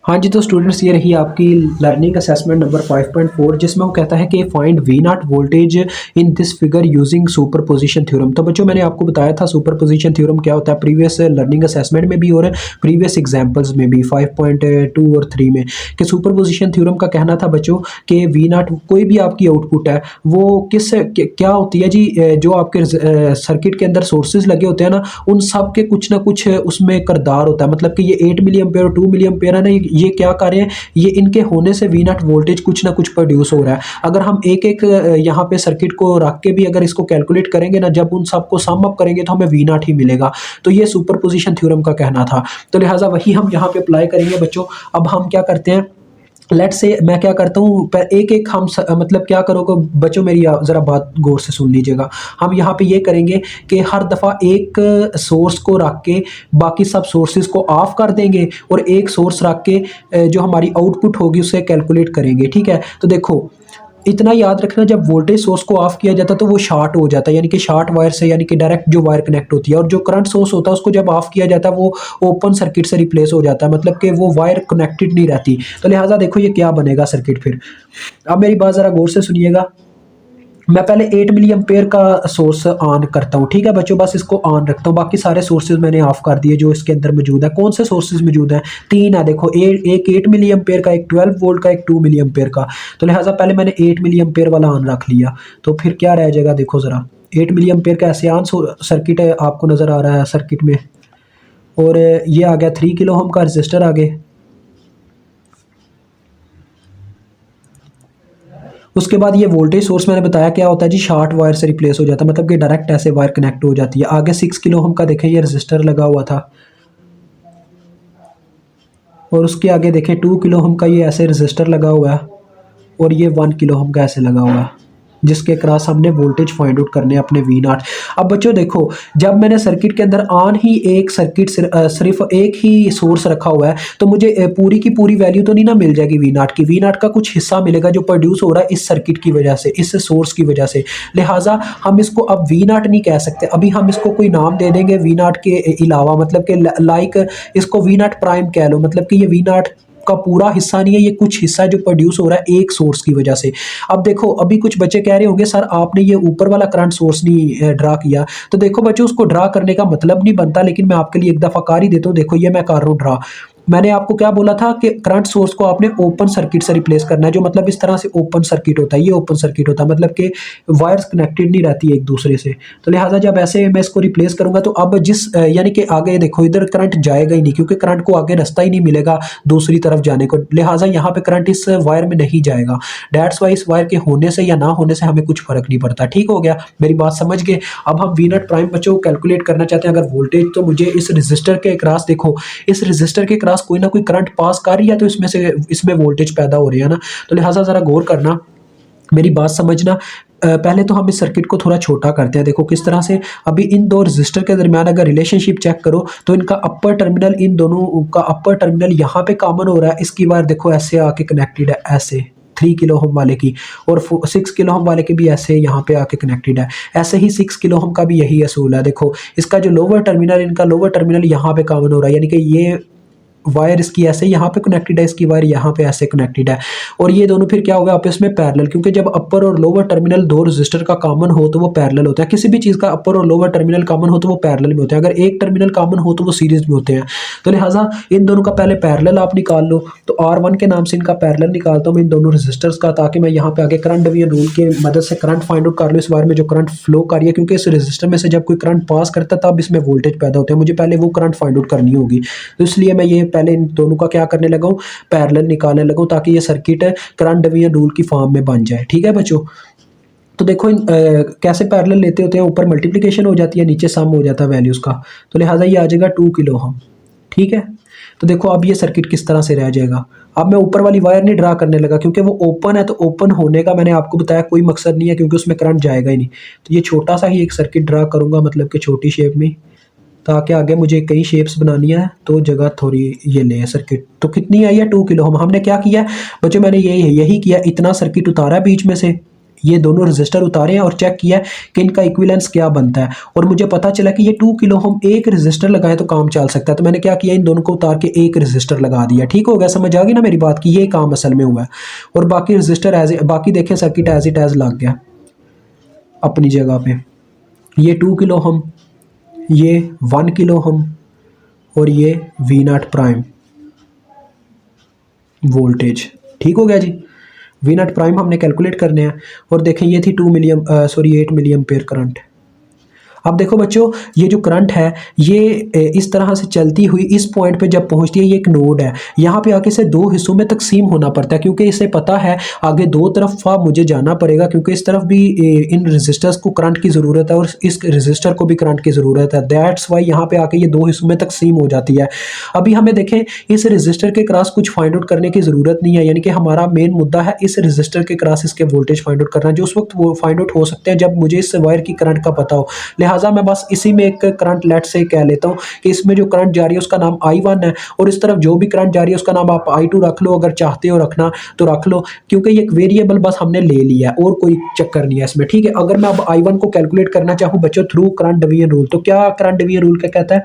हाँ जी, तो स्टूडेंट्स ये रही आपकी लर्निंग असेसमेंट नंबर 5.4 जिसमें वो कहता है कि find V naught voltage in this figure using superposition theorem. तो बच्चों मैंने आपको बताया था सुपरपोजिशन थ्योरम क्या होता है प्रीवियस लर्निंग असेसमेंट में भी और प्रीवियस एग्जांपल्स में भी 5.2 और 3 में, कि सुपरपोजिशन थ्योरम का कहना था बच्चों कि वी नॉट कोई भी आपकी आउटपुट है वो क्या होती है जी, जो आपके सर्किट के अंदर सोर्सेज लगे होते हैं ना, उन सब के कुछ ना कुछ उसमें करदार होता है। मतलब कि ये 8 मिली एम्पेयर और 2 मिली एम्पेयर है ना, ये क्या कर रहे हैं, ये इनके होने से वी नॉट वोल्टेज कुछ ना कुछ प्रोड्यूस हो रहा है। अगर हम एक एक यहाँ पे सर्किट को रख के भी अगर इसको कैलकुलेट करेंगे ना, जब उन सबको सम अप करेंगे तो हमें वी नॉट ही मिलेगा। तो ये सुपरपोजिशन थ्योरम का कहना था, तो लिहाजा वही हम यहाँ पे अप्लाई करेंगे बच्चों। अब हम क्या करते हैं, लेट्स से मैं क्या करता हूँ, एक एक हम मतलब क्या करोगे बच्चों, मेरी ज़रा बात गौर से सुन लीजिएगा। हम यहाँ पे ये करेंगे कि हर दफ़ा एक सोर्स को रख के बाकी सब सोर्सेज को ऑफ कर देंगे और एक सोर्स रख के जो हमारी आउटपुट होगी उसे कैलकुलेट करेंगे। ठीक है, तो देखो इतना याद रखना, जब वोल्टेज सोर्स को ऑफ किया जाता है तो वो शॉर्ट हो जाता है, यानी कि शॉर्ट वायर से, यानी कि डायरेक्ट जो वायर कनेक्ट होती है, और जो करंट सोर्स होता है उसको जब ऑफ किया जाता है वो ओपन सर्किट से रिप्लेस हो जाता है, मतलब कि वो वायर कनेक्टेड नहीं रहती। तो लिहाजा देखो ये क्या बनेगा सर्किट फिर। अब मेरी बात ज़रा गौर से सुनिएगा। मैं पहले 8 मिली एम्पेयर का सोर्स ऑन करता हूँ। ठीक है बच्चों, बस इसको ऑन रखता हूँ, बाकी सारे सोर्सेज मैंने ऑफ कर दिए जो इसके अंदर मौजूद है। कौन से सोर्सेज मौजूद हैं? 3 है देखो, एक 8 मिली एम्पेयर का, एक 12 वोल्ट का, एक 2 मिली एम्पेयर का। तो लिहाजा पहले मैंने 8 मिली एम्पेयर वाला ऑन रख लिया, तो फिर क्या रह जाएगा देखो ज़रा। 8 मिली एम्पेयर का ऐसे ऑन सर्किट है, आपको नज़र आ रहा है सर्किट में, और ये आ गया 3 किलो ओम का रजिस्टर आगे। उसके बाद ये वोल्टेज सोर्स मैंने बताया क्या होता है जी, शॉर्ट वायर से रिप्लेस हो जाता है, मतलब कि डायरेक्ट ऐसे वायर कनेक्ट हो जाती है। आगे 6 किलो ओम का देखें, ये रजिस्टर लगा हुआ था, और उसके आगे देखें 2 किलो ओम का ये ऐसे रजिस्टर लगा हुआ है, और ये 1 किलो ओम का ऐसे लगा हुआ है, जिसके क्रॉस हमने वोल्टेज फाइंड आउट करने अपने वी नॉट। अब बच्चों देखो, जब मैंने सर्किट के अंदर ऑन ही एक सर्किट सिर्फ एक ही सोर्स रखा हुआ है, तो मुझे पूरी की पूरी वैल्यू तो नहीं ना मिल जाएगी वी नॉट की। वी नॉट का कुछ हिस्सा मिलेगा जो प्रोड्यूस हो रहा है इस सर्किट की वजह से, इस सोर्स की वजह से। लिहाजा हम इसको अब वी नॉट नहीं कह सकते, अभी हम इसको कोई नाम दे देंगे वी नॉट के अलावा, मतलब कि लाइक इसको वी नॉट प्राइम कह लो, मतलब कि ये वी नॉट का पूरा हिस्सा नहीं है, ये कुछ हिस्सा जो प्रोड्यूस हो रहा है एक सोर्स की वजह से। अब देखो, अभी कुछ बच्चे कह रहे होंगे सर आपने ये ऊपर वाला करंट सोर्स नहीं ड्रा किया, तो देखो बच्चों उसको ड्रा करने का मतलब नहीं बनता, लेकिन मैं आपके लिए एक दफ़ा कार ही देता हूँ। देखो ये मैं कर रहा हूँ ड्रा। मैंने आपको क्या बोला था कि करंट सोर्स को आपने ओपन सर्किट से रिप्लेस करना है, जो मतलब इस तरह से ओपन सर्किट होता है, ये ओपन सर्किट होता है, मतलब कि वायर्स कनेक्टेड नहीं रहती है एक दूसरे से। तो लिहाजा जब ऐसे मैं इसको रिप्लेस करूंगा तो अब जिस यानी कि आगे देखो इधर करंट जाएगा ही नहीं, क्योंकि करंट को आगे रास्ता ही नहीं मिलेगा दूसरी तरफ जाने को, लिहाजा यहाँ पे करंट इस वायर में नहीं जाएगा। डेट्स वाई इस वायर के होने से या ना होने से हमें कुछ फर्क नहीं पड़ता। ठीक हो गया, मेरी बात समझ गए। अब हम वी नॉट प्राइम बच्चों को कैलकुलेट करना चाहते हैं अगर वोल्टेज, तो मुझे इस रजिस्टर के क्रॉस देखो, इस रजिस्टर के क्रॉस कोई ना कोई करंट पास कर रही है, तो इसमें वोल्टेज पैदा हो रही है ना। तो लिहाजा जरा गौर करना, मेरी बात समझना। पहले तो हम इस सर्किट को थोड़ा छोटा करते हैं, देखो किस तरह से। अभी इन दो रजिस्टर के दरमियान अगर रिलेशनशिप चेक करो तो इनका अपर टर्मिनल, इन दोनों का अपर टर्मिनल यहाँ पे कॉमन हो रहा है। इसकी वायर देखो ऐसे आके कनेक्टेड है, ऐसे 3 किलो ओम वाले की, और 6 किलो ओम वाले के भी ऐसे यहाँ पे आके कनेक्टेड है। ऐसे ही 6 किलो ओम का भी यही असूल है। देखो इसका जो लोअर टर्मिनल, इनका लोअर टर्मिनल यहाँ पे कॉमन हो रहा है, यानी कि ये वायर इसकी ऐसे यहाँ पे कनेक्टेड है, इसकी वायर यहाँ पे ऐसे कनेक्टेड है, और ये दोनों फिर क्या होगा आपस में पैरेलल, क्योंकि जब अपर और लोअर टर्मिनल दो रजिस्टर का कॉमन हो तो वो पैरेलल होता है। किसी भी चीज़ का अपर और लोअर टर्मिनल कॉमन हो तो वो पैरेलल में होते हैं, अगर एक टर्मिनल कॉमन हो तो वो सीरीज में होते हैं। तो लिहाजा इन दोनों का पहले पैरेलल आप निकाल लो, तो R1 के नाम से इनका पैरेलल निकालता हूँ मैं इन दोनों रजिस्टर्स का, ताकि मैं यहाँ पे आगे करंट डिवीजन रूल की मदद से करंट फाइंड आउट कर लूँ इस वायर में जो करंट फ्लो कर रही है, क्योंकि इस रजिस्टर में से जब कोई करंट पास करता है तब इसमें वोल्टेज पैदा होते हैं, मुझे पहले वो करंट फाइंड आउट करनी होगी। तो इसलिए मैं ये पहले इन दोनों का क्या करने लगा हूँ, पैरेलल निकालने लगा हूँ, ताकि ये सर्किट करंट डिवीजन रूल की फॉर्म में बन जाए। ठीक है बच्चों, तो देखो कैसे पैरेलल लेते होते हैं, ऊपर मल्टीप्लिकेशन हो जाती है, नीचे सम हो जाता है वैल्यूज़ का, तो लिहाजा ये आ जाएगा 2 किलो ओम। ठीक है, तो देखो अब ये सर्किट किस तरह से रह जाएगा। अब मैं ऊपर वाली वायर नहीं ड्रा करने लगा, क्योंकि वो ओपन है, तो ओपन होने का मैंने आपको बताया कोई मकसद नहीं है, क्योंकि उसमें करंट जाएगा ही नहीं। तो ये छोटा सा ही एक सर्किट ड्रा करूँगा, मतलब कि छोटी शेप में, ताकि आगे मुझे कई शेप्स बनानी है तो जगह थोड़ी ये ले सर्किट। तो कितनी आई है 2 किलो ओम। हमने क्या किया बच्चों, मैंने यही किया, इतना सर्किट उतारा बीच में से, ये दोनों रजिस्टर उतारे हैं और चेक किया है कि इनका इक्विवेलेंस क्या बनता है, और मुझे पता चला कि ये 2 किलो हम एक रजिस्टर लगाए तो काम चल सकता है। तो मैंने क्या किया, इन दोनों को उतार के एक रजिस्टर लगा दिया। ठीक हो गया, समझ आ गई ना मेरी बात की, ये काम असल में हुआ है। और बाकी रजिस्टर बाकी देखें सर्किट एज इट एज लग गया अपनी जगह पे। ये 2 किलो हम, ये 1 किलो हम, और ये V0 प्राइम वोल्टेज। ठीक हो गया जी। V0 प्राइम हमने कैलकुलेट करने हैं। और देखें ये थी 8 मिली एम्पेयर करंट। अब देखो बच्चों, ये जो करंट है ये इस तरह से चलती हुई इस पॉइंट पे जब पहुंचती है, ये एक नोड है, यहाँ पे आके इसे दो हिस्सों में तकसीम होना पड़ता है, क्योंकि इसे पता है आगे दो तरफ मुझे जाना पड़ेगा, क्योंकि इस तरफ भी इन रजिस्टर्स को करंट की ज़रूरत है और इस रजिस्टर को भी करंट की ज़रूरत है। दैट्स वाई यहाँ पे आके ये दो हिस्सों में तकसीम हो जाती है। अभी हमें देखें इस रजिस्टर के क्रॉस कुछ फाइंड आउट करने की ज़रूरत नहीं है, यानी कि हमारा मेन मुद्दा है इस रजिस्टर के क्रॉस इसके वोल्टेज फाइंड आउट करना, जो उस वक्त वो फाइंड आउट हो सकते हैं जब मुझे इस वायर की करंट का पता हो। लिहाजा मैं बस इसी में एक करंट लेट से कह लेता हूं कि इसमें जो करंट जा रही है उसका नाम I1 है, और इस तरफ जो भी करंट जा रही है उसका नाम आप I2 रख लो, अगर चाहते हो रखना तो रख लो, क्योंकि ये एक वेरिएबल बस हमने ले लिया है और कोई चक्कर नहीं है इसमें। ठीक है, अगर मैं अब I1 को कैलकुलेट करना चाहूँ बच्चों थ्रू करंट डिवीजन रूल, तो क्या करंट डिवीजन रूल क्या कहता है?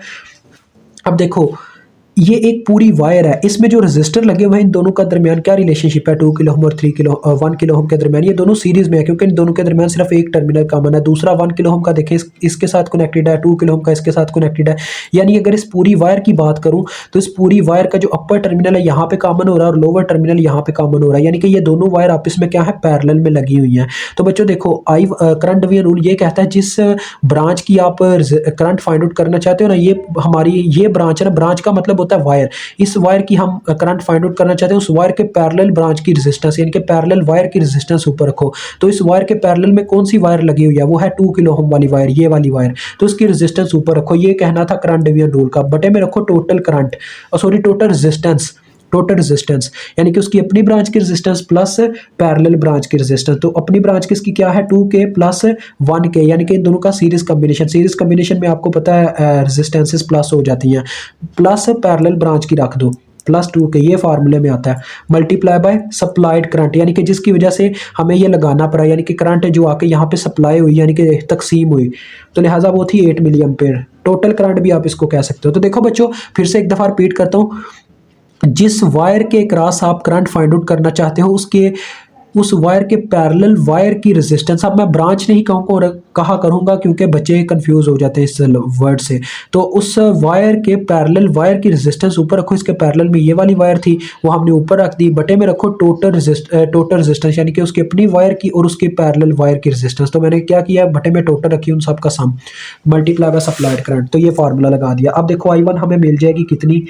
अब देखो ये एक पूरी वायर है, इसमें जो रजिस्टर लगे हुए हैं इन दोनों का दरमियान क्या रिलेशनशिप है, 2 किलो ओम और 1 किलो ओम के दरमियान, ये दोनों सीरीज में है क्योंकि इन दोनों के दरमियान सिर्फ एक टर्मिनल कॉमन है। दूसरा 1 किलो ओम का देखें इसके साथ कनेक्टेड है, 2 किलो ओम का इसके साथ कनेक्टेड है। यानी अगर इस पूरी वायर की बात करूं तो इस पूरी वायर का जो अपर टर्मिनल है यहाँ पे कॉमन हो रहा है और लोअर टर्मिनल यहाँ पे कॉमन हो रहा है, यानी कि ये दोनों वायर आपस में क्या है, पैरेलल में लगी हुई हैं। तो बच्चों देखो करंट डिवीजन रूल ये कहता है जिस ब्रांच की आप करंट फाइंड आउट करना चाहते हो ना, ये हमारी ये ब्रांच है ना, ब्रांच का मतलब होता है वायर, इस वायर की हम करंट फाइंड आउट करना चाहते हैं, उस वायर के पैरेलल ब्रांच की रेजिस्टेंस यानी कि पैरेलल वायर की रेजिस्टेंस ऊपर रखो। तो इस वायर के पैरेलल में कौन सी वायर लगी हुई है, वो है 2 किलो ओम वाली वायर, ये वाली वायर, तो उसकी रेजिस्टेंस ऊपर रखो। ये कहना था करंट डिवीजन रूल का। बटे में रखो total current, sorry total resistance, total resistance यानी कि उसकी अपनी ब्रांच की रेजिस्टेंस प्लस पैरेलल ब्रांच की रेजिस्टेंस। तो अपनी ब्रांच किसकी क्या है, 2K प्लस 1K, यानी कि इन दोनों का सीरीज कॉम्बिनेशन में आपको पता है रेजिस्टेंसेस प्लस हो जाती हैं, प्लस पैरेलल ब्रांच की रख दो प्लस 2K, ये फार्मूले में आता है, मल्टीप्लाई बाय सप्लाइड करंट, यानी कि जिसकी वजह से हमें ये लगाना पड़ा, यानी कि करंट जो आके यहाँ पे सप्लाई हुई यानी कि तकसीम हुई, तो लिहाजा वो थी 8 मिली एम्पेयर। टोटल करंट भी आप इसको कह सकते हो। तो देखो बच्चों फिर से एक दफ़ा रिपीट करता हूँ, जिस वायर के क्रॉस आप करंट फाइंड आउट करना चाहते हो उसके उस वायर के पैरेलल वायर की रेजिस्टेंस, अब मैं ब्रांच नहीं कहा करूंगा क्योंकि बच्चे कंफ्यूज हो जाते हैं इस वर्ड से, तो उस वायर के पैरेलल वायर की रेजिस्टेंस ऊपर रखो, इसके पैरेलल में ये वाली वायर थी वो हमने ऊपर रख दी, बटे में रखो टोटल रेजिस्टेंस यानी कि उसकी अपनी वायर की और उसके पैरेलल वायर की रेजिस्टेंस। तो मैंने क्या किया, बटे में टोटल रखी उन सब का सम, मल्टीप्लाई बाय सप्लाइड करंट, तो ये फार्मूला लगा दिया। अब देखो I1 हमें मिल जाएगी कितनी,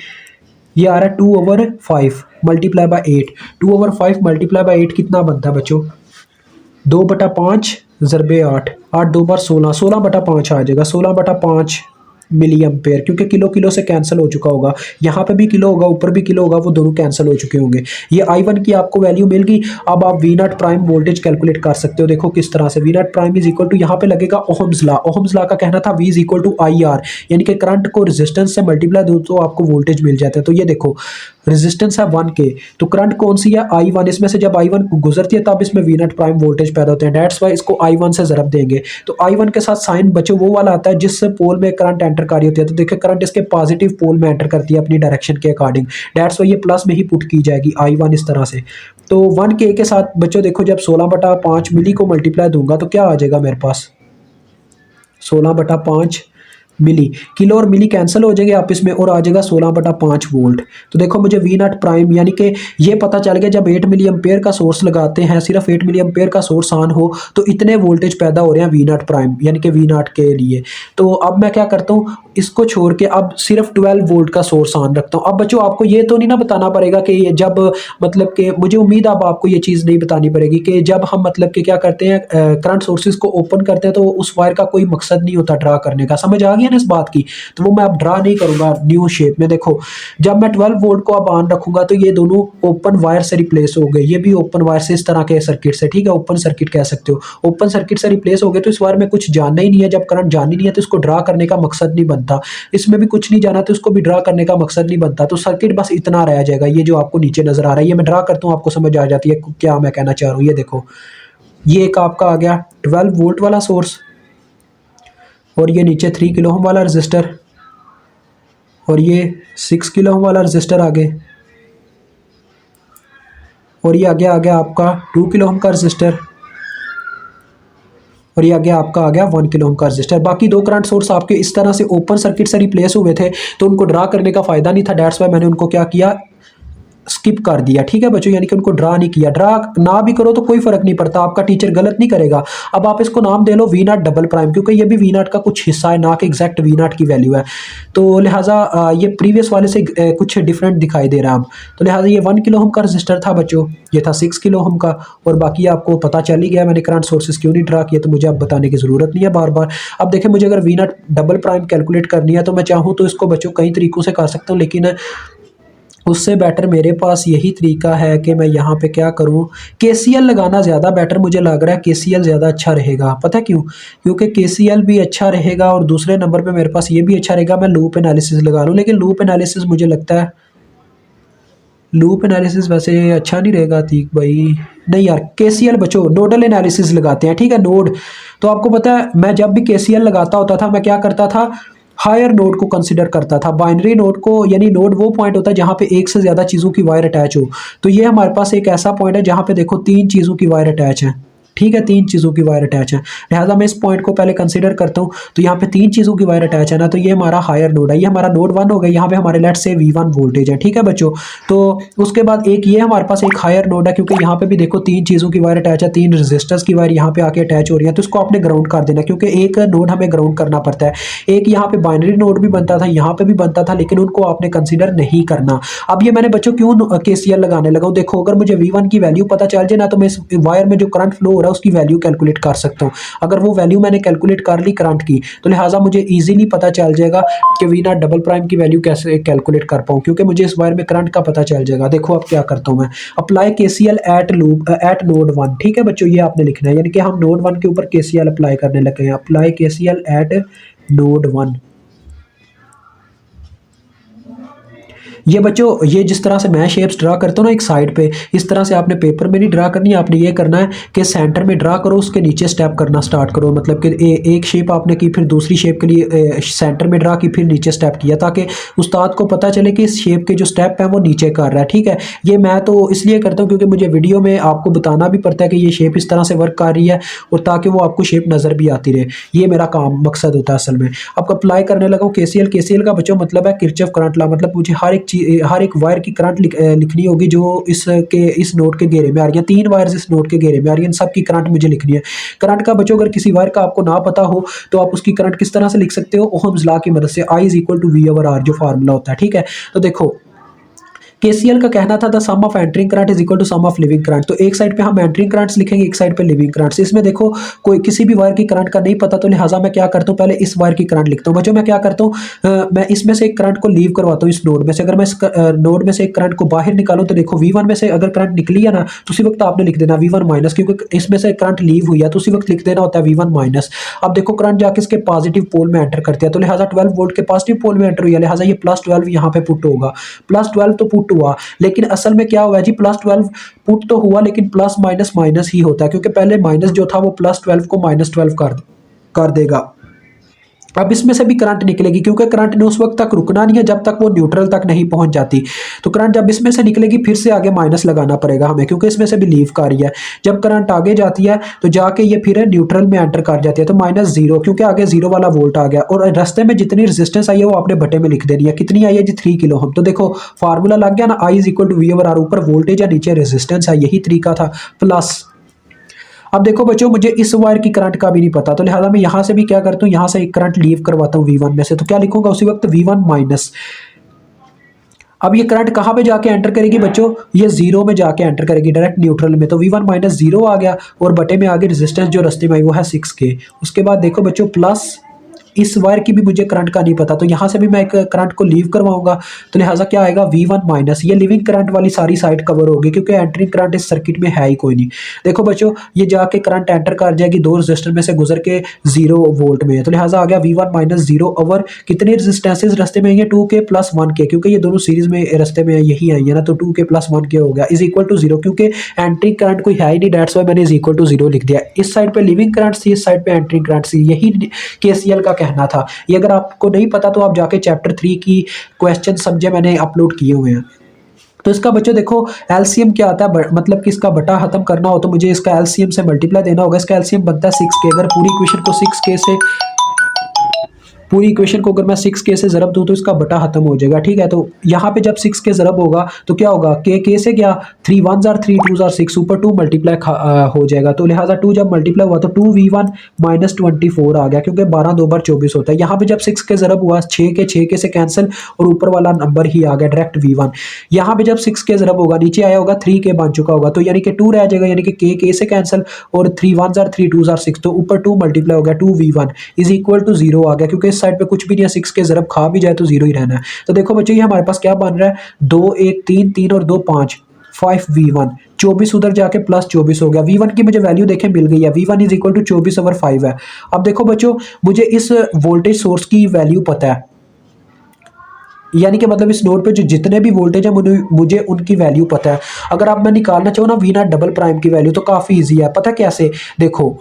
ये आ रहा है 2/5 मल्टीप्लाई बाय 8, 2/5 मल्टीप्लाई बाय 8 कितना बनता है बच्चों, 2/5 ज़रबे 8, 8 2 बार 16, 16/5 आ जाएगा, 16/5 मिली एम्पेयर, क्योंकि किलो किलो से कैंसिल हो चुका होगा, यहाँ पे भी किलो होगा ऊपर भी किलो होगा, वो दोनों कैंसिल हो चुके होंगे। ये I1 की आपको वैल्यू मिल गई। अब आप V0 प्राइम वोल्टेज कैलकुलेट कर सकते हो। देखो किस तरह से, V0 prime is equal to, यहाँ पे लगेगा ओहम्स लॉ, ओहम्स लॉ का कहना था V is equal to IR, यानी कि करंट को रेजिस्टेंस से मल्टीप्लाई दो तो आपको वोल्टेज मिल जाता है। तो ये देखो रेजिस्टेंस है 1K, तो करंट कौन सी है, I1, इसमें से जब I1 गुजरती है तब इसमें V0 प्राइम वोल्टेज पैदा होते हैं, डेट्स वाई इसको I1 से ज़रब देंगे। तो I1 के साथ साइन बच्चों वो वाला आता है जिससे पोल में करंट एंटर कर रही होती है, तो देखिए करंट इसके पॉजिटिव पोल में एंटर करती है अपनी डायरेक्शन के अकॉर्डिंग, डेट्स वाई ये प्लस में ही पुट की जाएगी I1 इस तरह से। तो 1K के साथ बच्चों देखो जब 16/5 मिली को मल्टीप्लाई दूंगा तो क्या आ जाएगा मेरे पास, 16/5 मिली, किलो और मिली कैंसिल हो जाएंगे आपस में और आ जाएगा 16/5 वोल्ट। तो देखो मुझे V0 प्राइम यानी कि ये पता चल गया, जब 8 मिली एम्पेयर का सोर्स लगाते हैं, सिर्फ 8 मिली एम्पेयर का सोर्स ऑन हो तो इतने वोल्टेज पैदा हो रहे हैं V0 प्राइम यानी कि V0 के लिए। तो अब मैं क्या करता हूँ, इसको छोड़ के अब सिर्फ 12 वोल्ट का सोर्स ऑन रखता हूँ। अब बच्चों आपको ये तो नहीं ना बताना पड़ेगा कि जब मतलब कि, मुझे उम्मीद अब आपको ये चीज़ नहीं बतानी पड़ेगी कि जब हम मतलब कि क्या करते हैं करंट सोर्सेज को ओपन करते हैं तो उस वायर का कोई मकसद नहीं होता ड्रा करने का, समझ आ गया ना इस बात की। तो वो मैं अब ड्रा नहीं करूंगा न्यू शेप में। देखो जब मैं 12 वोल्ट को अब ऑन रखूंगा तो ये दोनों ओपन वायर से रिप्लेस हो गए, ये भी ओपन वायर से, इस तरह के सर्किट से, ठीक है, ओपन सर्किट कह सकते हो, ओपन सर्किट से रिप्लेस हो गए। तो इस वायर में कुछ जानना ही नहीं है, जब करंट जाननी नहीं है तो इसको ड्रा करने का मकसद नहीं बनता, इसमें भी कुछ नहीं जाना तो इसको भी ड्रा करने का मकसद नहीं बनता, तो सर्किट बस इतना रह जाएगा। ये जो आपको नीचे नजर आ रहा है ये मैं ड्रा करता हूँ, आपको समझ आ जाती है क्या मैं कहना चाह रहा हूँ। ये देखो ये एक आपका आ गया 12 वोल्ट वाला सोर्स, और ये नीचे 3 किलो ओम वाला रजिस्टर, और ये 6 किलो ओम वाला रजिस्टर आगे, और ये आगे आ गया आपका 2 किलो ओम का रजिस्टर, और ये आगे आपका आ गया 1 किलो ओम का रजिस्टर। बाकी दो करंट सोर्स आपके इस तरह से ओपन सर्किट से रिप्लेस हुए थे, तो उनको ड्रा करने का फायदा नहीं था, दैट्स वाई मैंने उनको क्या किया, स्किप कर दिया। ठीक है बच्चों, यानी कि उनको ड्रा नहीं किया। ड्रा ना भी करो तो कोई फर्क नहीं पड़ता, आपका टीचर गलत नहीं करेगा। अब आप इसको नाम दे लो वी नॉट डबल प्राइम, क्योंकि ये भी वी नॉट का कुछ हिस्सा है, ना कि एग्जैक्ट वी नॉट की वैल्यू है। तो लिहाजा ये प्रीवियस वाले से कुछ डिफरेंट दिखाई दे रहा है अब। तो लिहाजा ये 1 किलो ओम का रजिस्टर था बच्चों, ये था 6 किलो ओम का, और बाकी आपको पता चल ही गया मैंने करंट सोर्सेज क्यों नहीं ड्रा किया, तो मुझे अब बताने की ज़रूरत नहीं है बार बार। अब देखें, मुझे अगर V naught double prime calculate करनी है तो मैं चाहूँ तो इसको बच्चों कई तरीकों से कर सकता हूँ, लेकिन उससे बेटर मेरे पास यही तरीका है कि मैं यहाँ पे क्या करूँ, केसीएल लगाना ज़्यादा बेटर मुझे लग रहा है। केसीएल ज़्यादा अच्छा रहेगा, पता क्यों? क्योंकि केसीएल भी अच्छा रहेगा और दूसरे नंबर पे मेरे पास ये भी अच्छा रहेगा। मैं लूप एनालिसिस लगा लूँ, लेकिन लूप एनालिसिस मुझे लगता है, लूप एनालिसिस वैसे अच्छा नहीं रहेगा तीक भाई। नहीं यार, केसीएल बच्चों नोडल एनालिसिस लगाते हैं, ठीक है। नोड, तो आपको पता है मैं जब भी केसीएल लगाता होता था, मैं क्या करता था, हायर नोड को कंसिडर करता था। बाइनरी नोड को, यानी नोड वो पॉइंट होता है जहां पे एक से ज्यादा चीजों की वायर अटैच हो। तो ये हमारे पास एक ऐसा पॉइंट है जहां पे देखो 3 चीजों की वायर अटैच है, ठीक है, 3 चीज़ों की वायर अटैच है। लिहाजा मैं इस पॉइंट को पहले कंसीडर करता हूँ। तो यहाँ पे 3 चीज़ों की वायर अटैच है ना, तो ये हमारा हायर नोड है, ये हमारा नोड 1 हो गया। यहाँ पे हमारे लेट्स से V1 वोल्टेज है, ठीक है बच्चों। तो उसके बाद एक ये हमारे पास एक हायर नोड है, क्योंकि यहाँ पे भी देखो 3 चीज़ों की वायर अटैच है, 3 रेजिस्टर्स की वायर यहाँ पे आके अटैच हो रही है। तो इसको आपने ग्राउंड कर देना, क्योंकि एक नोड हमें ग्राउंड करना पड़ता है। एक यहाँ पे बाइनरी नोड भी बनता था, यहाँ पे भी बनता था, लेकिन उनको आपने कंसिडर नहीं करना। अब ये मैंने बच्चों क्यों केसीएल लगाने लगा हूँ, देखो अगर मुझे V1 की वैल्यू पता चल जाए ना, तो मैं इस वायर में जो करंट फ्लो हो रहा है उसकी वैल्यू कैलकुलेट कर सकता हूं। अगर वो वैल्यू मैंने कैलकुलेट कर ली करंट की, तो लिहाजा मुझे इजीली पता चल जाएगा कि वी नॉट डबल प्राइम की वैल्यू कैसे कैलकुलेट कर पाऊं, क्योंकि मुझे इस वायर में करंट का पता चल जाएगा। देखो अब क्या करता हूं मैं, apply KCL at loop at node 1, ठीक है बच्चों, ये आपने लिखना है, यानी कि हम नोड 1 के ऊपर केसीएल अप्लाई करने लगे हैं। Apply KCL eight node 1। ये बच्चों, ये जिस तरह से मैं शेप्स ड्रा करता हूँ ना एक साइड पे, इस तरह से आपने पेपर में नहीं ड्रा करनी है। आपने ये करना है कि सेंटर में ड्रा करो, उसके नीचे स्टेप करना स्टार्ट करो। मतलब कि एक शेप आपने की, फिर दूसरी शेप के लिए सेंटर में ड्रा की, फिर नीचे स्टेप किया, ताकि उस्ताद को पता चले कि इस शेप के जो स्टेप है वो नीचे कर रहा है, ठीक है। ये मैं तो इसलिए करता हूँ क्योंकि मुझे वीडियो में आपको बताना भी पड़ता है कि ये शेप इस तरह से वर्क कर रही है, और ताकि वो आपको शेप नज़र भी आती रहे। ये मेरा काम मकसद होता है असल में। अब अप्लाई करने लगा केसीएल। केसीएल का बच्चों मतलब है किरचॉफ करंट लॉ, मतलब मुझे हर एक वायर की करंट लिखनी होगी जो इस नोड के घेरे में आ रही है। 3 वायर्स इस नोड के घेरे में आ रही है, इन सब की करंट मुझे लिखनी है। करंट का बच्चों अगर किसी वायर का आपको ना पता हो, तो आप उसकी करंट किस तरह से लिख सकते हो, ओहम्स लॉ की मदद से, I is equal to V/R जो फार्मूला होता है, ठीक है। तो देखो केसीएल का कहना था the sum of entering current is equal to sum of leaving current. तो एक साइड पे हम एंटरिंग करंट्स लिखेंगे, एक साइड पे लिविंग करंट्स। इसमें देखो कोई किसी भी वायर की करंट का नहीं पता, तो लिहाजा मैं क्या करता हूँ, पहले इस वायर की करंट लिखता हूँ। बच्चों मैं क्या करता हूँ, मैं इसमें से एक करंट को लीव करवाता हूँ इस नोड में से। अगर मैं इस नोड में से एक करंट को बाहर निकालूं, तो देखो V1 में से अगर करंट निकली है ना, तो उसी वक्त आपने लिख देना V1 माइनस, क्योंकि इसमें से करंट लीव हुई है, तो उसी वक्त लिख देना होता है V1 माइनस। अब देखो करंट जाके इसके पॉजिटिव पोल में एंटर करती है, तो लिहाजा 12 वोल्ट के पॉजिटिव पोल में एंटर हुई है, लिहाजा ये +12 यहाँ पे पुट होगा। +12 तो पुट हुआ, लेकिन असल में क्या हुआ जी, +12 पुट तो हुआ, लेकिन प्लस माइनस माइनस ही होता है, क्योंकि पहले माइनस जो था वो +12 को -12 कर देगा। अब इसमें से भी करंट निकलेगी, क्योंकि करंट ने उस वक्त तक रुकना नहीं है जब तक वो न्यूट्रल तक नहीं पहुंच जाती। तो करंट जब इसमें से निकलेगी, फिर से आगे माइनस लगाना पड़ेगा हमें, क्योंकि इसमें से भी लीव कर रही है। जब करंट आगे जाती है तो जाके ये फिर न्यूट्रल में एंटर कर जाती है, तो -0, क्योंकि आगे 0 वाला वोल्ट आ गया। और रास्ते में जितनी रेजिस्टेंस आई है वो आपने बटे में लिख देनी है। कितनी आई है जी, 3 किलो ओम। तो देखो फार्मूला लग गया ना, I is equal to V/R, ऊपर वोल्टेज है नीचे रेजिस्टेंस है, यही तरीका था। प्लस अब देखो बच्चों, मुझे इस वायर की करंट का भी नहीं पता, तो लिहाजा मैं यहां से भी क्या करता हूं, यहां से एक करंट लीव करवाता हूं V1 में से। तो क्या लिखूंगा उसी वक्त, V1 माइनस। अब ये करंट कहां पे जाके एंटर करेगी बच्चों, ये 0 में जाके एंटर करेगी, डायरेक्ट न्यूट्रल में। तो V1 माइनस 0 आ गया, और बटे में आगे रेजिस्टेंस जो रास्ते में आई वो है 6K। उसके बाद देखो बच्चों, प्लस इस वायर की भी मुझे करंट का नहीं पता, तो यहाँ से भी मैं एक करंट को लीव करवाऊंगा, तो लिहाजा क्या आएगा V1 माइनस, ये लिविंग करंट वाली सारी साइड कवर होगी क्योंकि एंटरिंग करंट इस सर्किट में है ही कोई नहीं। देखो बच्चों, ये जाके करंट एंटर कर जाएगी दो रजिस्टर में से गुजर के 0 वोल्ट में, तो लिहाजा आ गया V1 माइनस 0 ओवर कितने रजिस्टेंसेज रास्ते में है 2K प्लस 1K, क्योंकि ये दोनों सीरीज में रास्ते में यही आई है ना, तो 2K प्लस 1K हो गया इज इक्वल टू 0, क्योंकि एंट्रिंग करंट कोई है ही नहीं, डेट्स वाई मैंने इज इक्वल टू 0 लिख दिया। इस साइड पे लिविंग करंट थी, इस साइड पे एंट्रिंग करंट थी, यही KCL का कहना था। ये अगर आपको नहीं पता तो आप जाके चैप्टर 3 की क्वेश्चन समझे मैंने अपलोड किए हुए हैं। तो इसका बच्चों देखो एलसीएम क्या आता है, मतलब कि इसका बटा खत्म करना हो तो मुझे इसका एलसीएम से मल्टीप्लाई देना होगा। इसका एलसीएम बनता है 6K। अगर पूरी इक्वेशन को 6K से अगर मैं 6K से ज़रब दूं तो इसका बटा खत्म हो जाएगा, ठीक है। तो यहाँ पे जब 6K ज़रब होगा तो क्या होगा, K से क्या 3 1s are 3 2s are 6, ऊपर 2 मल्टीप्लाई हो जाएगा, तो लिहाजा 2 जब मल्टीप्लाई हुआ तो 2V1 माइनस 24 आ गया, क्योंकि 12 2 बार 24 होता है। यहाँ पे जब 6K ज़रब हुआ 6K से कैंसिल और ऊपर वाला नंबर ही आ गया डायरेक्ट V1। यहाँ पे जब 6K ज़रब होगा नीचे आया होगा 3K बन चुका होगा, तो यानी कि 2 रह जाएगा, यानी कि K से कैंसिल और 3 1s are 3 2s are 6, तो ऊपर 2 मल्टीप्लाई हो गया 2V1 इज इक्वल टू 0 आ गया, क्योंकि इस साइड पे कुछ भी नहीं है, 6K ज़रब खा भी जाए तो 0 ही रहना है। तो देखो बच्चों ये हमारे पास क्या बन रहा है, 2 1 3 3 और 2 5 5V1, 24 उधर जाके प्लस 24 हो गया। V1 की मुझे वैल्यू देखें मिल गई है, V1 is equal to 24 over 5 है। अब देखो बच्चों मुझे इस वोल्टेज सोर्स की वैल्यू पता है, यानी कि मतलब इस नोड पे जो जितने भी वोल्टेज है मुझे उनकी वैल्यू पता है। अगर आप मैं निकालना चाहूँ ना V0 डबल प्राइम की वैल्यू तो काफ़ी ईजी है, पता कैसे, देखो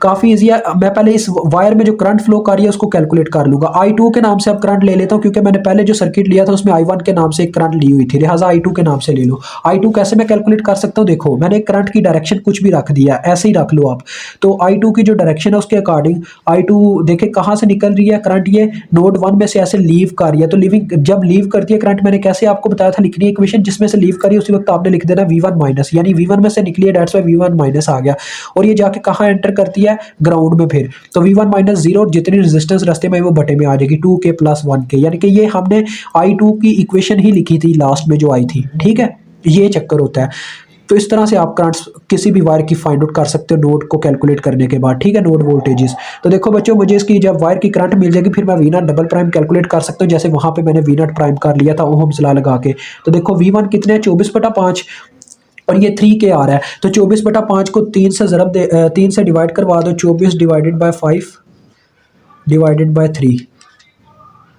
काफ़ी ईजी है। मैं पहले इस वायर में जो करंट फ्लो कर रही है उसको कैलकुलेट कर लूंगा। I2 के नाम से अब करंट ले लेता हूँ, क्योंकि मैंने पहले जो सर्किट लिया था उसमें I1 के नाम से एक करंट ली हुई थी, लिहाजा I2 के नाम से ले लो। I2 कैसे मैं कैलकुलेट कर सकता हूँ, देखो मैंने एक करंट की डायरेक्शन कुछ भी रख दिया, ऐसे ही रख लो आप। तो I2 की जो डायरेक्शन है उसके अकॉर्डिंग I2 देखे कहाँ से निकल रही है करंट, ये नोड 1 में से ऐसे लीव कर रही है। तो लीविंग जब लीव करती है करंट, मैंने कैसे आपको बताया था, लिखनी है इक्वेशन जिसमें से लीव करी उसी वक्त आपने लिख देना V1 माइनस, यानी V1 में से निकली है, डेट्स वाई V1 माइनस आ गया। और ये जाके कहाँ एंटर करती है, ग्राउंड में, फिर तो V1 माइनस 0 और जितनी रेजिस्टेंस रास्ते में वो बटे में आ जाएगी 2K प्लस 1K, यानी कि ये हमने I2 की इक्वेशन ही लिखी थी लास्ट में जो आई थी, ठीक है। ये चक्कर होता है। तो इस तरह से आप करंट किसी भी वायर की फाइंड आउट कर सकते हो नोड को कैलकुलेट करने के बाद, ठीक है, नोड वोल्टेजेस। तो देखो बच्चों मुझे इसकी जब वायर की करंट मिल जाएगी फिर मैं V0 डबल प्राइम कैलकुलेट कर सकता हूँ, जैसे वहां पे मैंने V0 प्राइम कर लिया था ओहम्स लॉ लगा के। तो देखो V1 कितने 24/5 और ये 3K आ रहा है, तो 24/5 को 3 से ज़रब दे 3 से डिवाइड करवा दो, 24 डिवाइडेड बाय 5 डिवाइडेड बाय 3,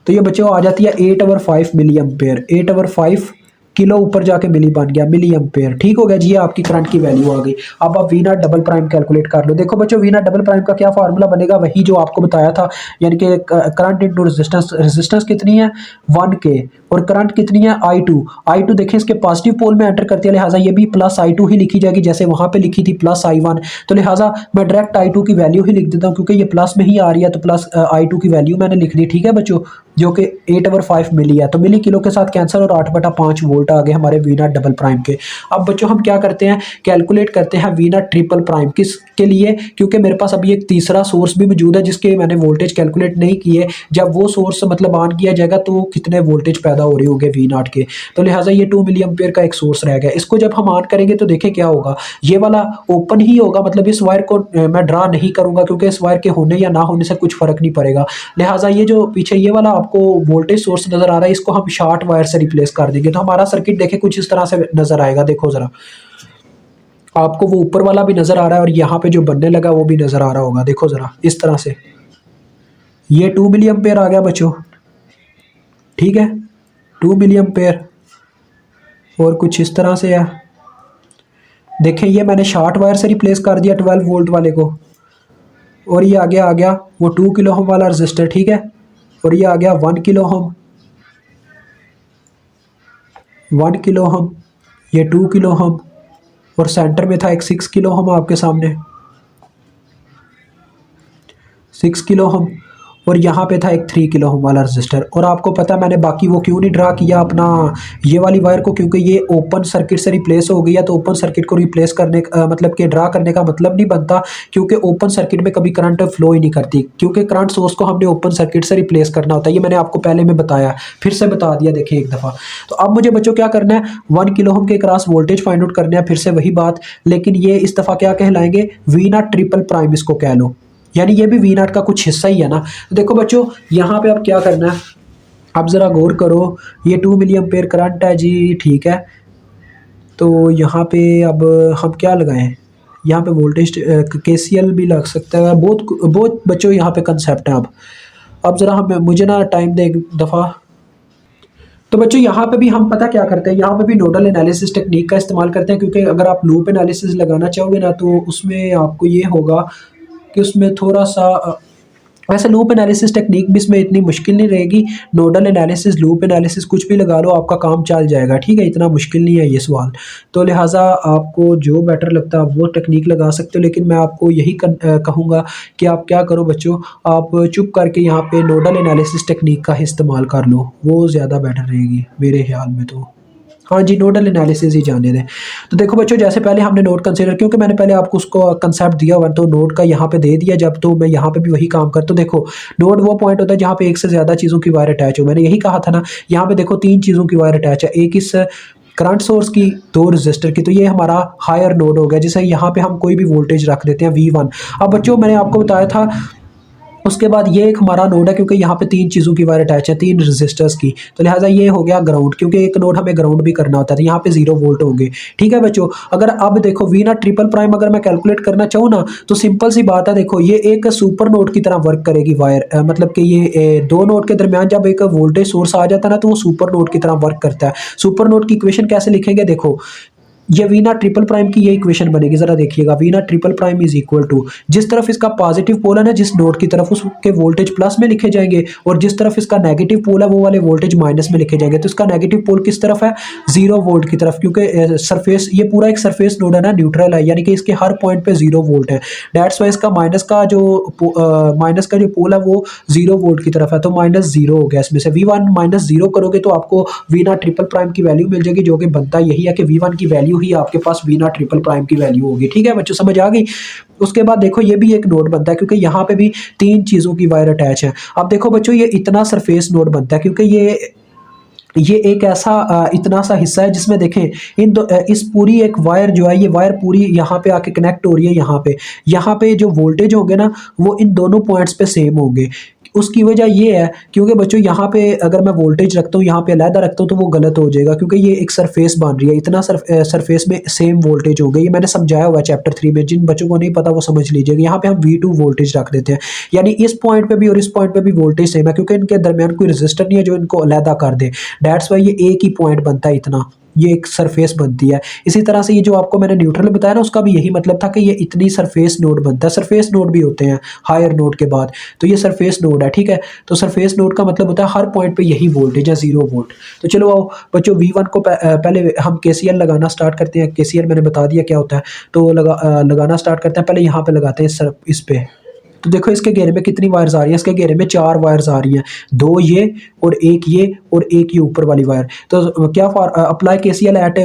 तो ये बच्चों आ जाती है 8 over 5 milli ampere, 8 over 5 kilo ऊपर जाके मिली बन गया मिली एम्पेयर, ठीक हो गया जी, ये आपकी करंट की वैल्यू आ गई। अब आप V0 डबल प्राइम कैलकुलेट कर लो। देखो बच्चों V0 डबल प्राइम का क्या फार्मूला बनेगा, वही जो आपको बताया था, यानी कि करंट इनटू रेजिस्टेंस, रेजिस्टेंस कितनी है 1K और करंट कितनी है I2 देखें इसके पॉजिटिव पोल में एंटर करती है, लिहाजा ये भी प्लस I2 ही लिखी जाएगी जैसे वहां पे लिखी थी प्लस I1, तो लिहाजा मैं डायरेक्ट I2 की वैल्यू ही लिख देता हूँ, क्योंकि ये प्लस में ही आ रही है तो प्लस I2 की वैल्यू मैंने लिख दी, ठीक है बच्चों, जो कि 8 ओवर 5 मिली है। तो मिली किलो के साथ कैंसर और 8/5 वोल्ट आ गए हमारे V0 डबल प्राइम के। अब बच्चों हम क्या करते हैं, कैलकुलेट करते हैं V0 ट्रिपल प्राइम, किसके लिए, क्योंकि मेरे पास अभी एक तीसरा सोर्स भी मौजूद है जिसके मैंने वोल्टेज कैलकुलेट नहीं किए। जब वो सोर्स मतलब ऑन किया जाएगा तो कितने वोल्टेज पैदा हो रहे होंगे V0 के, तो लिहाजा ये 2 मिली एम्पेयर का एक सोर्स रह गया। इसको जब हम ऑन करेंगे तो देखें क्या होगा, ये वाला ओपन ही होगा, मतलब इस वायर को मैं ड्रा नहीं करूंगा क्योंकि इस वायर के होने या ना होने से कुछ फर्क नहीं पड़ेगा। लिहाजा ये जो पीछे ये वाला आपको वोल्टेज सोर्स नजर आ रहा है इसको हम शॉर्ट वायर से रिप्लेस कर देंगे, तो हमारा सर्किट देखें कुछ इस तरह से नजर आएगा। देखो जरा आपको वो ऊपर वाला भी नजर आ रहा है और यहाँ पे जो बनने लगा वो भी नजर आ रहा होगा, देखो जरा इस तरह से ये 2 मिली एम्पेयर आ गया बच्चों, ठीक है 2 मिली एम्पेयर, और कुछ इस तरह से है। देखें ये मैंने शॉर्ट वायर से रिप्लेस कर दिया 12 वोल्ट वाले को, और ये आ गया वो 2 किलो ओम वाला रजिस्टर, ठीक है, और ये आ गया 1 किलो ओम, 1 किलो ओम, ये 2 किलो ओम, और सेंटर में था एक 6 किलो ओम आपके सामने 6 किलो ओम, और यहाँ पे था एक 3 किलो ओम वाला रजिस्टर। और आपको पता है मैंने बाकी वो क्यों नहीं ड्रा किया अपना ये वाली वायर को, क्योंकि ये ओपन सर्किट से रिप्लेस हो गई है, तो ओपन सर्किट को रिप्लेस करने मतलब कि ड्रा करने का मतलब नहीं बनता, क्योंकि ओपन सर्किट में कभी करंट फ्लो ही नहीं करती, क्योंकि करंट सोर्स को हमने ओपन सर्किट से रिप्लेस करना होता है। ये मैंने आपको पहले में बताया, फिर से बता दिया देखिए एक दफ़ा। तो अब मुझे बच्चों क्या करना है, 1 किलो ओम के क्रॉस वोल्टेज फाइंड आउट करना है, फिर से वही बात, लेकिन ये इस दफ़ा क्या कहलाएंगे V0 ट्रिपल प्राइम इसको कह लो, यानी ये भी वी नॉट का कुछ हिस्सा ही है ना। तो देखो बच्चों यहाँ पे अब क्या करना है, अब ज़रा गौर करो, ये 2 मिली एम्पेयर करंट है जी, ठीक है। तो यहाँ पे अब हम क्या लगाएं, यहाँ पे वोल्टेज केसीएल भी लग सकता है, बहुत बहुत बच्चों यहाँ पे कंसेप्ट है। अब ज़रा हम मुझे ना टाइम दे एक दफ़ा। तो बच्चों यहाँ पे भी हम पता क्या करते हैं, यहाँ पे भी नोडल एनालिसिस टेक्निक का इस्तेमाल करते हैं, क्योंकि अगर आप लूप एनालिसिस लगाना चाहोगे ना तो उसमें आपको ये होगा कि उसमें थोड़ा सा वैसे लूप एनालिसिस टेक्निक भी इसमें इतनी मुश्किल नहीं रहेगी। नोडल एनालिसिस, लूप एनालिसिस कुछ भी लगा लो, आपका काम चल जाएगा, ठीक है, इतना मुश्किल नहीं है ये सवाल। तो लिहाजा आपको जो बेटर लगता है आप वो टेक्निक लगा सकते हो, लेकिन मैं आपको यही कहूँगा कि आप क्या करो बच्चों, आप चुप करके यहाँ पे नोडल एनालिसिस टेक्निक का इस्तेमाल कर लो, वो ज़्यादा बेटर रहेगी मेरे ख्याल में। तो हाँ जी, नोडल एनालिसिस ही जाने दें। तो देखो बच्चों, जैसे पहले हमने नोड कंसीडर, क्योंकि मैंने पहले आपको उसको कंसेप्ट दिया हुआ तो नोड का यहाँ पे दे दिया, जब तो मैं यहाँ पे भी वही काम करता हूँ। देखो नोड वो पॉइंट होता है जहाँ पे एक से ज़्यादा चीज़ों की वायर अटैच हो, मैंने यही कहा था ना। यहाँ पे देखो 3 चीज़ों की वायर अटैच है, एक इस करंट सोर्स की, 2 रजिस्टर की, तो ये हमारा हायर नोड हो गया, जिसे यहाँ पे हम कोई भी वोल्टेज रख देते हैं V1। अब बच्चों मैंने आपको बताया था, उसके बाद ये एक हमारा नोड है, क्योंकि यहाँ पे 3 चीज़ों की वायर अटैच है, 3 रेजिस्टर्स की, तो लिहाजा ये हो गया ग्राउंड, क्योंकि एक नोड हमें ग्राउंड भी करना होता है, तो यहाँ पे 0 वोल्ट होंगे। ठीक है बच्चों, अगर अब देखो वी नॉट ट्रिपल प्राइम अगर मैं कैलकुलेट करना चाहूँ ना, तो सिंपल सी बात है, देखो ये एक सुपर नोड की तरह वर्क करेगी वायर, मतलब कि ये 2 नोड के दरमियान जब एक वोल्टेज सोर्स आ जाता है ना, तो वो सुपर नोड की तरह वर्क करता है। सुपर नोड की इक्वेशन कैसे लिखेंगे, देखो ये वी नॉट ट्रिपल प्राइम की ये इक्वेशन बनेगी, जरा देखिएगा, V naught triple prime is equal to, जिस तरफ इसका पॉजिटिव पोल है ना, जिस नोड की तरफ, उसके वोल्टेज प्लस में लिखे जाएंगे, और जिस तरफ इसका नेगेटिव पोल है वो वाले वोल्टेज माइनस में लिखे जाएंगे। तो इसका नेगेटिव पोल किस तरफ है, 0 वोल्ट की तरफ, क्योंकि सरफेस, ये पूरा एक सरफेस नोड है ना, न्यूट्रल है, यानी कि इसके हर पॉइंट पे 0 वोल्ट है। दैट्स वाई इसका माइनस का जो पोल है वो 0 वोल्ट की तरफ है, तो -0 हो गया इसमें से। V1 -0 करोगे तो आपको वी नॉट ट्रिपल प्राइम की वैल्यू मिल जाएगी, जो कि बनता यही है कि V1 की वैल्यू ही आपके पास वी नॉट ट्रिपल प्राइम की वैल्यू होगी। ठीक है बच्चों, समझ आ गई। उसके बाद देखो ये भी एक नोड बनता है, क्योंकि यहाँ पे भी 3 चीज़ों की वायर अटैच है। अब देखो बच्चों, ये इतना सरफेस नोड बनता है, क्योंकि ये एक ऐसा इतना सा हिस्सा है जिसमें देखें इस पूरी एक वायर जो है, ये वायर पूरी यहाँ पे आके कनेक्ट हो रही है। यहाँ पे जो वोल्टेज होंगे ना, वो इन दोनों पॉइंट्स पे सेम होंगे। उसकी वजह ये है क्योंकि बच्चों यहाँ पे अगर मैं वोल्टेज रखता हूँ, यहाँ पे अलहदा रखता हूँ, तो वो गलत हो जाएगा, क्योंकि ये एक सरफेस बन रही है, इतना सरफेस में सेम वोल्टेज होंगे। ये मैंने समझाया हुआ है चैप्टर 3 में, जिन बच्चों को नहीं पता वो समझ लीजिएगा। यहाँ पे हम V2 वोल्टेज रख देते हैं, यानी इस पॉइंट पे भी और इस पॉइंट पे भी वोल्टेज सेम है, क्योंकि इनके दरमियान कोई रजिस्टर नहीं है जो इनको अलहदा कर दे। दैट्स वाई ये एक ही पॉइंट बनता है, इतना ये एक सरफेस बनती है। इसी तरह से ये जो आपको मैंने न्यूट्रल बताया ना, उसका भी यही मतलब था कि ये इतनी सरफेस नोड बनता है। सरफेस नोड भी होते हैं हायर नोड के बाद, तो ये सरफेस नोड है। ठीक है, तो सरफेस नोड का मतलब होता है हर पॉइंट पे यही वोल्टेज है, 0 वोल्ट। तो चलो आओ बच्चों, V1 को पहले हम KCL लगाना स्टार्ट करते हैं। KCL मैंने बता दिया क्या होता है, तो लगाना स्टार्ट करते हैं। पहले यहाँ पे लगाते हैं इस पे। तो देखो इसके घेरे में कितनी वायर्स आ रही है, इसके घेरे में 4 वायर्स आ रही हैं, 2 ये और एक ये और एक ये ऊपर वाली वायर। तो क्या अप्लाई KCL एट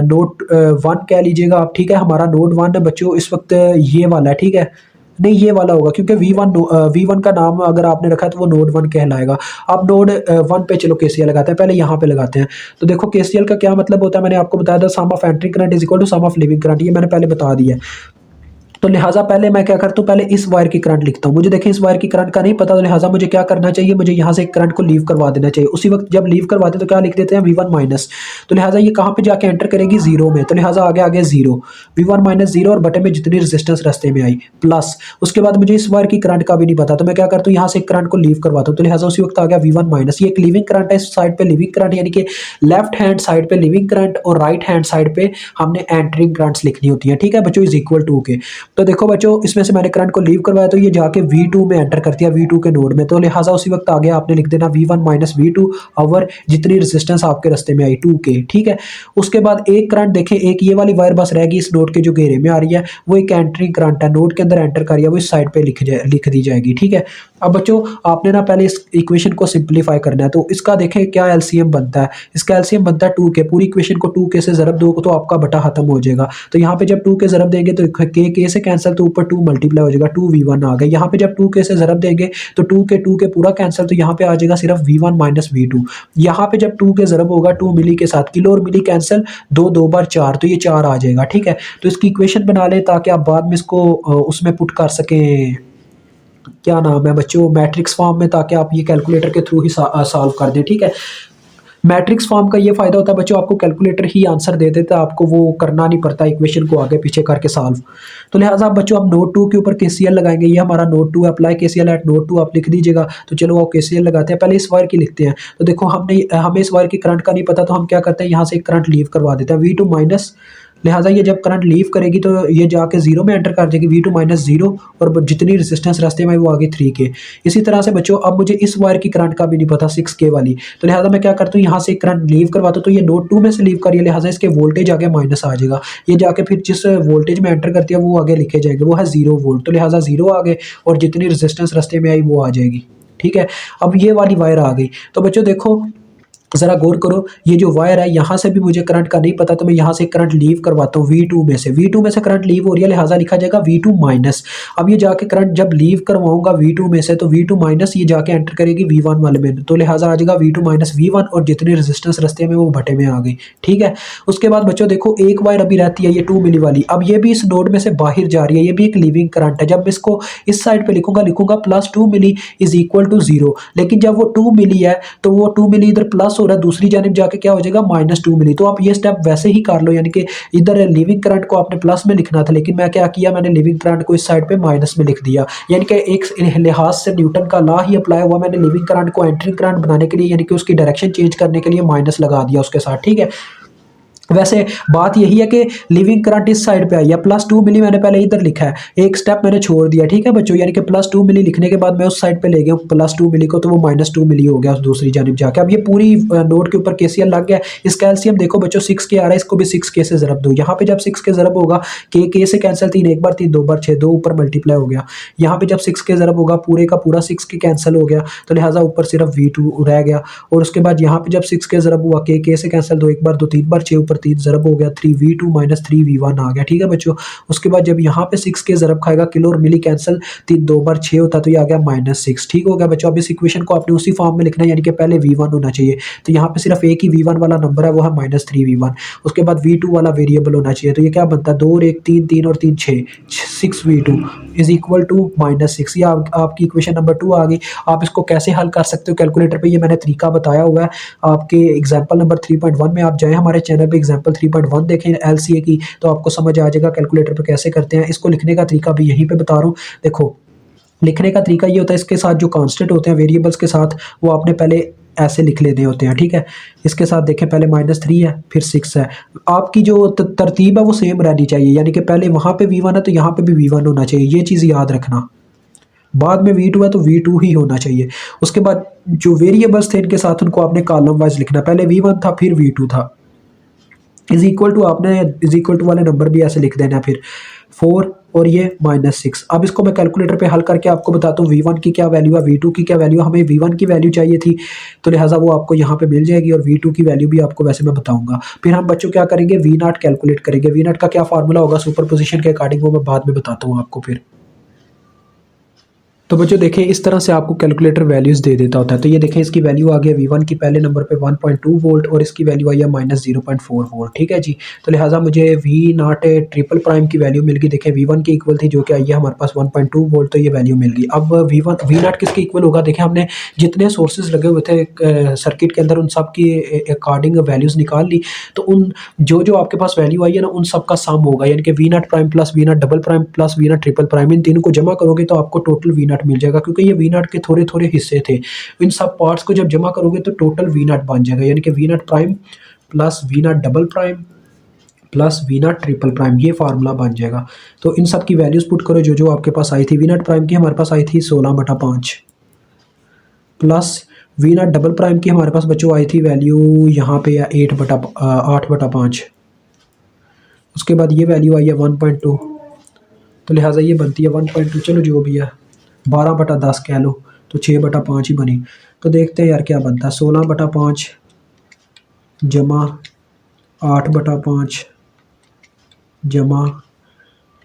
नोड 1 कह लीजिएगा आप। ठीक है, हमारा नोड 1 बच्चों इस वक्त ये वाला है। ठीक है, नहीं ये वाला होगा, क्योंकि V1 का नाम अगर आपने रखा है तो वो नोड 1 कहलाएगा। अब नोड 1 पे चलो KCL लगाते हैं, पहले यहाँ पे लगाते हैं। तो देखो KCL का क्या मतलब होता है, मैंने आपको बताया था, sum of entry current is equal to sum of leaving current, ये मैंने पहले बता दिया है। तो लिहाजा पहले मैं क्या करता हूँ, पहले इस वायर की करंट लिखता हूँ। मुझे देखें इस वायर की करंट का नहीं पता, तो लिहाजा मुझे क्या करना चाहिए, मुझे यहाँ से एक करंट को लीव करवा देना चाहिए। उसी वक्त जब लीव करवाते तो क्या लिख देते हैं, V1 माइनस। तो लिहाजा ये कहाँ पे जाके एंटर करेगी, 0 में, तो लिहाजा आगे 0, V1 माइनस 0, और बटे में जितनी रेजिस्टेंस रास्ते में आई प्लस। उसके बाद मुझे इस वायर की करंट का भी नहीं पता, तो मैं क्या करता हूँ, यहाँ से एक करंट को लीव करवाता हूँ। तो लिहाजा उसी वक्त आ गया V1 माइनस। ये एक लिविंग करंट है, इस साइड पे लिविंग करंट, यानी कि लेफ्ट हैंड साइड पे लिविंग करंट और राइट हैंड साइड पे हमने एंटरिंग करंट्स लिखनी होती है। ठीक है बच्चों, इज इक्वल टू के। तो देखो बच्चों, इसमें से मैंने करंट को लीव करवाया, तो ये जाके V2 में एंटर करती है, V2 के नोड में। तो लिहाजा उसी वक्त आ गया, आपने लिख देना V1 माइनस V2 ओवर जितनी रेजिस्टेंस आपके रास्ते में आई 2K। ठीक है, उसके बाद एक करंट देखें, एक ये वाली वायर बस रहेगी इस नोड के जो घेरे में आ रही है, वो एक एंट्रिंग करंट है, नोड के अंदर एंटर कर रही है, वो इस साइड पे लिख दी जाएगी। ठीक है, अब बच्चों आपने ना पहले इस इक्वेशन को सिंप्लीफाई करना है। तो इसका देखें क्या एलसीएम बनता है, इसका एलसीएम बनता है 2K। पूरी इक्वेशन को 2K से ज़रब दो तो आपका बटा खत्म हो जाएगा। तो यहाँ पे जब 2K ज़रब देंगे तो K से कैंसिल, तो ऊपर 2 मल्टीप्लाई हो जाएगा, 2V1 आ गया। यहाँ पे जब 2K से ज़रब देंगे तो 2K पूरा कैंसिल, तो यहाँ पे आ जाएगा सिर्फ V1 माइनस V2। यहाँ पे जब 2K ज़रब होगा 2 मिली के साथ, किलो और मिली कैंसिल, 2 बार 4, तो ये 4 आ जाएगा। ठीक है, तो इसकी इक्वेशन बना लें ताकि आप बाद में इसको उसमें पुट कर सकें, क्या नाम है बच्चों, मैट्रिक्स फॉर्म में, ताकि आप ये कैलकुलेटर के थ्रू ही सॉल्व कर दें। ठीक है, मैट्रिक्स फॉर्म का ये फायदा होता है बच्चों, आपको कैलकुलेटर ही आंसर दे देता है, आपको वो करना नहीं पड़ता इक्वेशन को आगे पीछे करके सॉल्व। तो लिहाजा आप बच्चों, हम नोड 2 के ऊपर केसीएल लगाएंगे। ये हमारा node 2 apply KCL eight node 2 आप लिख दीजिएगा। तो चलो आप केसीएल लगाते हैं, पहले इस वायर की लिखते हैं। तो देखो हमने हमें इस वायर की करंट का नहीं पता, तो हम क्या करते हैं, यहाँ से करंट लीव करवा देते हैं V2 माइनस। लिहाजा ये जब करंट लीव करेगी तो ये जाके जीरो में एंटर कर जाएगी, V2 माइनस जीरो, और जितनी रेजिस्टेंस रास्ते में वो आगे 3K। इसी तरह से बच्चों, अब मुझे इस वायर की करंट का भी नहीं पता 6K वाली, तो लिहाजा मैं क्या करता हूँ, यहाँ से करंट लीव करवाता हूँ, तो ये नोड 2 में से लीव करिए, लिहाजा इसके वोल्टेज आगे माइनस आ जाएगा। ये जाके फिर जिस वोल्टेज में एंटर करती है वो आगे लिखे जाएंगे, वो है 0 वोल्ट, तो लिहाजा 0 आ गए, और जितनी रेजिस्टेंस रास्ते में आई वो आ जाएगी। ठीक है, अब ये वाली वायर आ गई। तो बच्चों देखो, ज़रा गौर करो, ये जो वायर है यहाँ से भी मुझे करंट का नहीं पता, तो मैं यहाँ से करंट लीव करवाता हूँ V2 में से। V2 में से करंट लीव हो रही है, लिहाजा लिखा जाएगा V2 माइनस। अब ये जाके करंट जब लीव करवाऊंगा V2 में से, तो V2 माइनस ये जाके एंटर करेगी V1 वाले में, तो लिहाजा आ जाएगा V2 माइनस V1, और जितनी रेजिस्टेंस रस्ते में वो भटे में आ गई। ठीक है, उसके बाद बच्चों देखो, एक वायर अभी रहती है ये 2 मिली वाली, अब ये भी इस नोड में से बाहर जा रही है, ये भी एक लीविंग करंट है। जब मैं इसको इस साइड पे लिखूंगा +2 मिली इज इक्वल टू 0, लेकिन जब वो 2 मिली है तो वो 2 मिली इधर प्लस हो रहा है, दूसरी जानिब जाके क्या हो जाएगा, -2 मिली। तो आप ये स्टेप वैसे ही कर लो, यानी कि इधर लिविंग करंट को आपने प्लस में लिखना था, लेकिन मैं क्या किया, मैंने लिविंग करंट को इस साइड पे माइनस में लिख दिया। यानी कि एक लिहाज से न्यूटन का लॉ ही अप्लाई हुआ, मैंने लिविंग करंट को एंट्रिंग करंट बनाने के लिए, यानी कि उसकी डायरेक्शन चेंज करने के लिए माइनस लगा दिया उसके साथ। ठीक है, वैसे बात यही है कि लिविंग करंट इस साइड पे आई है, +2 मिली मैंने पहले इधर लिखा है, एक स्टेप मैंने छोड़ दिया। ठीक है बच्चों, यानी कि +2 मिली लिखने के बाद मैं उस साइड पे ले गया +2 मिली को, तो वो -2 मिली हो गया उस दूसरी जानिब जाके। अब ये पूरी नोड के ऊपर केसीएल लग गया। इसका एलसीएम देखो बच्चों, 6K आ रहा है, इसको भी 6K से ज़रब दो। यहाँ पे जब 6K ज़रब होगा, K से कैंसिल, 3 एक बार 3 2 बार 6, 2 ऊपर मल्टीप्लाई हो गया। यहाँ पे जब 6K ज़रब होगा, पूरे का पूरा 6K कैंसिल हो गया, तो लिहाजा ऊपर सिर्फ V2 रह गया। और उसके बाद यहाँ पे जब 6K ज़रब हुआ, K से कैंसिल, 2 एक बार 2 3 बार 6 ऊपर 3 ज़रब हो गया, 3V2 माइनस 3V1 आ गया। ठीक है बच्चों, उसके बाद जब यहाँ पे 6K ज़रब खाएगा, किलो और मिली कैंसिल, 3 2 बार 6 होता, तो ये आ गया -6। ठीक हो गया बच्चों, अब इस इक्वेशन को आपने उसी फॉर्म में लिखना है, यानी कि पहले V1 होना चाहिए, तो यहाँ पे सिर्फ एक ही V1 वाला नंबर है, वो है -3V1। उसके बाद V2 वाला वेरिएबल होना चाहिए, तो ये क्या बनता है, 2 और 1 3, 3 और 3 6, 6V2 इज इक्वल टू -6। ये आपकी इक्वेशन नंबर 2 आ गई। आप इसको कैसे हल कर सकते हो कैलकुलेटर पे, ये मैंने तरीका बताया हुआ है आपके एग्जाम्पल नंबर 3.1 में। आप जाएँ हमारे चैनल पे, एग्जाम्पल 3.1 देखें एलसीए की, तो आपको समझ आ जाएगा कैलकुलेटर पे कैसे करते हैं। इसको लिखने का तरीका भी यहीं पे बता रहा हूँ। देखो, लिखने का तरीका ये होता है, इसके साथ जो कांस्टेंट होते हैं वेरिएबल्स के साथ, वो आपने पहले ऐसे लिख लेने होते हैं। ठीक है, इसके साथ देखें, पहले -3 है, फिर 6 है। आपकी जो तरतीब है वो सेम रहनी चाहिए, यानी कि पहले वहाँ पे V1 है तो यहाँ पे भी V1 होना चाहिए, ये चीज़ याद रखना। बाद में V2 है तो V2 ही होना चाहिए। उसके बाद जो वेरिएबल्स थे इनके साथ, उनको आपने कॉलम वाइज लिखना, पहले V1 था फिर V2 था। इज इक्वल टू, आपने इज इक्वल टू वाले नंबर भी ऐसे लिख देना, फिर 4 और ये -6। अब इसको मैं कैलकुलेटर पे हल करके आपको बताता हूँ V1 की क्या वैल्यू है, V2 की क्या वैल्यू है। हमें V1 की वैल्यू चाहिए थी, तो लिहाजा वो आपको यहाँ पे मिल जाएगी, और V2 की वैल्यू भी आपको वैसे मैं बताऊंगा। फिर हम बच्चों क्या करेंगे, V0 कैलकुलेट करेंगे। V0 का क्या फार्मूला होगा सुपर पोजिशन के अकॉर्डिंग, वो मैं बाद में बताता हूँ आपको फिर। तो बच्चों देखें, इस तरह से आपको कैलकुलेटर वैल्यूज़ दे देता होता है। तो ये देखें, इसकी वैल्यू आ गई V1 की पहले नंबर पे 1.2 वोल्ट, और इसकी वैल्यू आई है -0.4 वोल्ट। ठीक है जी, तो लिहाजा मुझे V0 ट्रिपल प्राइम की वैल्यू मिल गई। देखें, V1 की इक्वल थी, जो कि आई है हमारे पास 1.2 वोल्ट, तो ये वैल्यू मिल गई। अब V0 किसके इक्वल होगा, देखें हमने जितने सोर्सेज लगे हुए थे सर्किट के अंदर, उन सब की अकॉर्डिंग वैल्यूज़ निकाल ली। तो उन जो आपके पास वैल्यू आई है ना, उन सब का सम होगा, यानी कि V0 prime plus V0 double prime plus V0 triple prime, इन तीनों को जमा करोगे तो आपको टोटल V0 मिल जाएगा। क्योंकि ये V0 के थोड़े थोड़े हिस्से थे, इन सब पार्ट्स को जब जमा करोगे तो टोटल V0 बन जाएगा, यानी कि V0 prime plus V0 double prime plus V0 triple prime, ये फार्मूला बन जाएगा। तो इन सब की वैल्यूज पुट करो, जो जो आपके पास आई थी। V0 प्राइम की हमारे पास आई थी 16/5, प्लस V0 डबल प्राइम की हमारे पास बच्चों आई थी वैल्यू यहाँ पे 8/5। उसके बाद ये वैल्यू आई है 1.2, तो लिहाजा ये बनती है 1.2, चलो जो भी है 12/10 कह लो, तो 6/5 ही बनी। तो देखते हैं यार क्या बनता है, 16/5 जमा 8/5 जमा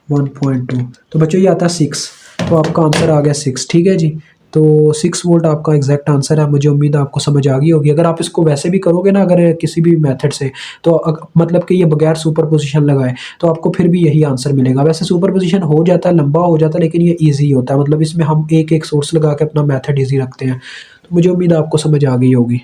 1.2, तो बच्चों ये आता है 6। तो आपका आंसर आ गया 6। ठीक है जी, तो 6 वोल्ट आपका एग्जैक्ट आंसर है। मुझे उम्मीद है आपको समझ आ गई होगी। अगर आप इसको वैसे भी करोगे ना, अगर किसी भी मेथड से, तो मतलब कि ये बगैर सुपर पोजिशन लगाए, तो आपको फिर भी यही आंसर मिलेगा। वैसे सुपर पोजिशन हो जाता है, लंबा हो जाता है, लेकिन ये ईजी होता है। मतलब इसमें हम एक एक सोर्स लगा के अपना मेथड ईजी रखते हैं। तो मुझे उम्मीद है आपको समझ आ गई होगी।